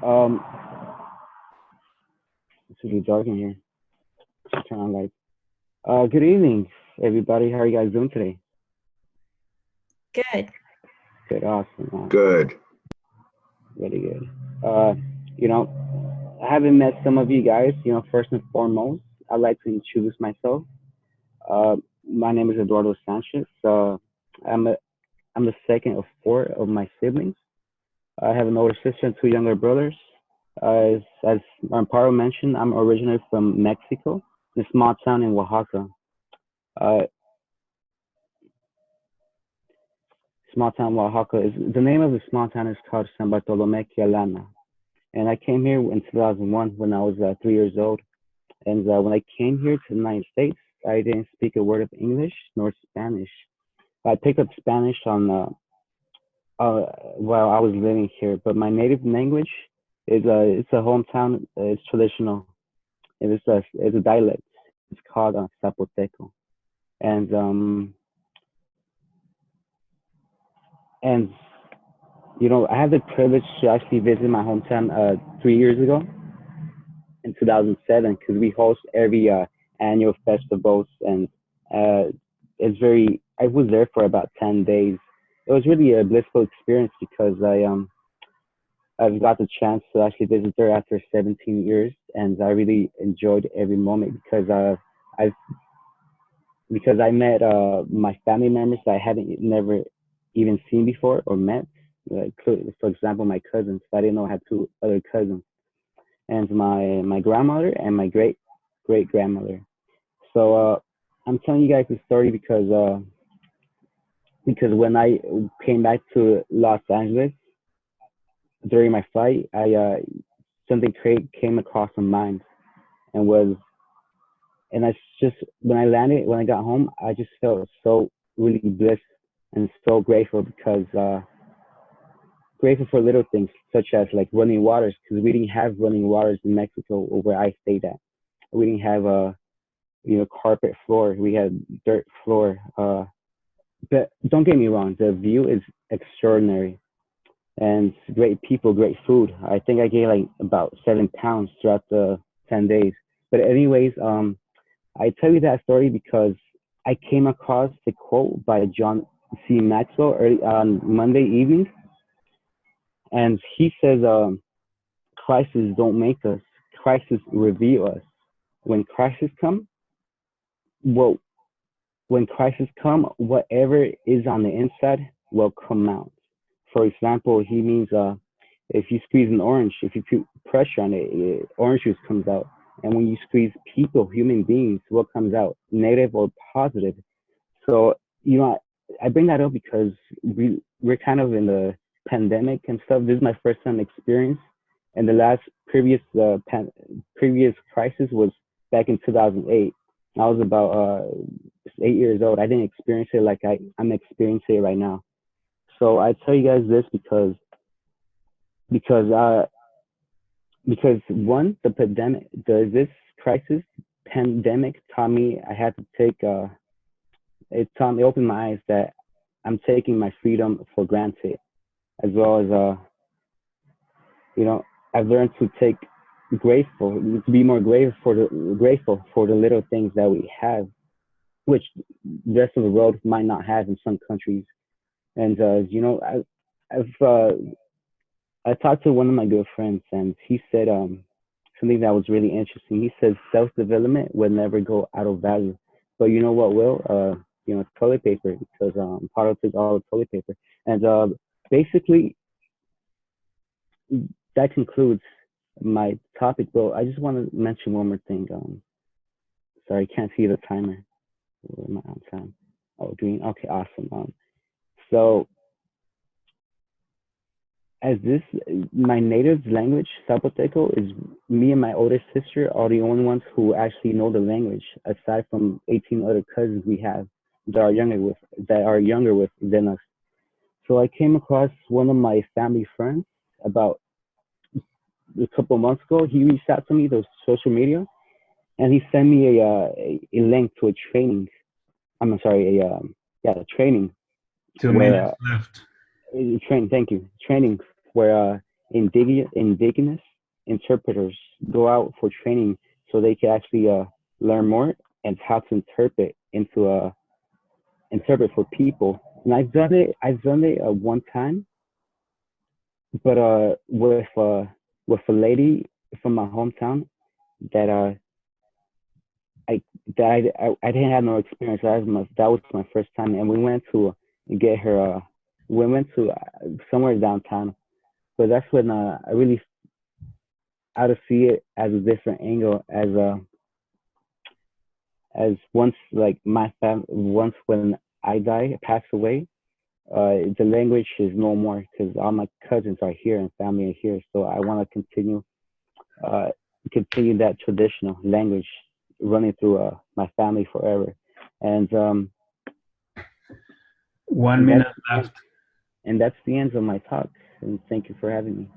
Um, it's really dark in here. Just turn on lights. Good evening, everybody. How are you guys doing today? Good. Good, awesome, awesome, Good. really good. Uh, you know, I haven't met some of you guys. First and foremost, I'd like to introduce myself. My name is Eduardo Sanchez. I'm a, I'm the second of four of my siblings. I have an older sister and two younger brothers. As Amparo mentioned, I'm originally from Mexico, a small town in Oaxaca. Uh, Small town Oaxaca is the name of the small town is called San Bartolome Quialana. And I came here in 2001 when I was 3 years old. And when I came here to the United States, I didn't speak a word of English nor Spanish. I picked up Spanish on while I was living here, but my native language is it's a hometown. It's traditional. It's a dialect. It's called Zapoteco. And and I had the privilege to actually visit my hometown 3 years ago in 2007 because we host every annual festivals and uh, it's very. I was there for about 10 days. It was really a blissful experience because I've got the chance to actually visit there after 17 years, and I really enjoyed every moment I because I met my family members that I hadn't never even seen before or met. Like, for example, my cousins. I didn't know I had two other cousins, and my grandmother and my great grandmother. So I'm telling you guys this story because when I came back to Los Angeles during my flight, I something came across my mind and was and I just when I got home, I just felt so really blessed and so grateful because grateful for little things such as like running waters because we didn't have running waters in Mexico where I stayed at. We didn't have a carpet floor. We had dirt floor. But don't get me wrong, the view is extraordinary and great people, great food. I think I gained like about 7 pounds throughout the 10 days. But anyways, I tell you that story because I came across the quote by John C. Maxwell early on Monday evening, and he says, "Crises don't make us; crises reveal us. When crises come, well, when crises come, whatever is on the inside will come out." For example, he means if you squeeze an orange, if you put pressure on it, orange juice comes out. And when you squeeze people, human beings, what comes out? Negative or positive. So, I bring that up because we're kind of in the pandemic and stuff. This is my first time experience. And the last previous crisis was back in 2008. I was about 8 years old. I didn't experience it like I'm experiencing it right now. So I tell you guys this because because one, the pandemic, this crisis pandemic taught me I had to take it opened my eyes that I'm taking my freedom for granted, as well as you know I've learned to take grateful to be more grateful for the little things that we have, which the rest of the world might not have in some countries. And I've I talked to one of my good friends, and he said something that was really interesting. He said self development will never go out of value, but you know what will? Toilet paper because Paro took all the toilet paper, and basically that concludes my topic. But I just want to mention one more thing. Sorry, I can't see the timer. Where am I on time? Oh, green. Okay, awesome. So as this my native language Zapoteco is me and my older sister are the only ones who actually know the language aside from 18 other cousins we have that are younger with than us. So I came across one of my family friends about a couple of months ago. He reached out to me through social media and he sent me a link to a training. I'm sorry, a training Two where minutes left. training. Thank you. Training where indigenous interpreters go out for training so they can actually learn more and how to interpret for people. And I've done it one time, but with a lady from my hometown that I I didn't have no experience. That was my first time, and we went to get her. We went to somewhere downtown, but that's when I really how to see it as a different angle as once like once when I die pass away, the language is no more because all my cousins are here and family are here, so I want to uh continue that traditional language running through my family forever. And One and minute that's left. and that's the end of my talk, and thank you for having me.